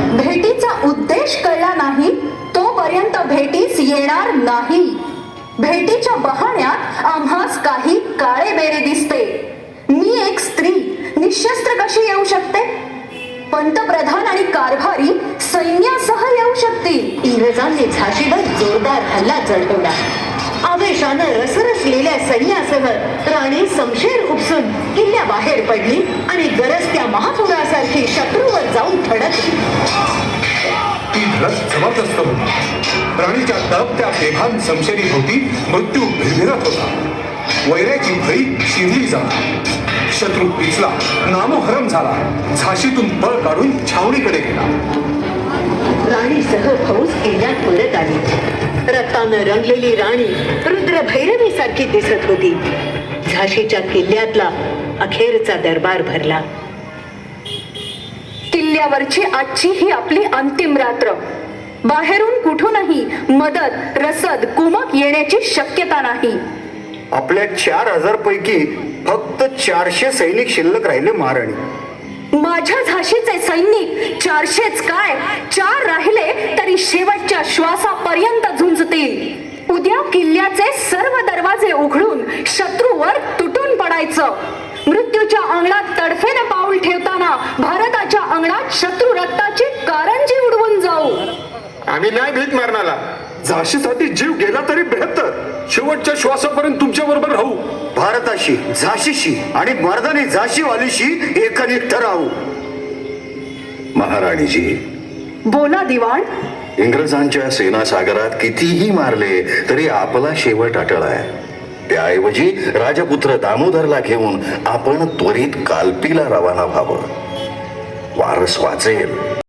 भेटीचा उद्देश कळला नाही तोपर्यंत भेटीस येणार नाही. भेटीच्या बहाण्यात आम्हास काही काळे बेरे दिसते. मी एक स्त्री निशस्त्र कशी येऊ शकते? पंतप्रधान आणि कारभारी सैन्यासह येऊ शकतील. इंग्रजांनी झाशीवर जोरदार हल्ला चढवला. आवेशानं रसरसलेल्या सैन्यासह राणी शमशेर उपसून किल्ल्याबाहेर पडली आणि गरजत्या महापुरासारखी शत्रूवर जाऊन धडकली. ती धडक जबरदस्त होती. राणीच्या तळपत्या बेभान शमशेरी होती मृत्यू भिरभिरत होता. वैराची भई शिरली जात. शत्रू पिचला, नामोहरम झाला. झाशीतून पळ काढून छावणीकडे गेला. राणीसह फौज किल्ल्यात परत आली. रक्तानं रंगलेली राणी रुद्रभैरवी सारखी दिसत होती. झाशीच्या किल्ल्यातला अखेरचा दरबार भरला. किल्ल्यावरची आजची ही आपली अंतिम रात्र. बाहेरून कुठूनही मदत रसद कुमक येण्याची शक्यता नाही. आपल्या 4000 पैकी फक्त 400 सैनिक शिल्लक राहिले महाराणी. माझ्या झाशीचे सैनिक 400च काय 4 राहिले तरी शेवटच्या श्वासापर्यंत झुंजतील. उद्या किल्ल्याचे सर्व दरवाजे उघडून शत्रूवर तुटून पडायचं. मृत्यूच्या अंगणात तडफेने पाऊल ठेवताना भारताच्या अंगणात शत्रू रक्ताची कारंजी उडवून जाऊ. आम्ही नाही भीत मरणाला. झाशीसाठी जीव गेला तरी बेहतर. शेवटच्या श्वासापर्यंत तुमच्या बरोबर राहू. भारताशी, झाशीशी आणि मर्दानी झाशीवालीशी एकनिष्ठ राहू. महाराणीजी, बोला दिवाण. इंग्रजांच्या सेनासागरात कितीही मारले तरी आपला शेवट अटळ आहे. त्याऐवजी राजपुत्र दामोदरला घेऊन आपण त्वरित कालपीला रवाना व्हावं. वारस वाचेल.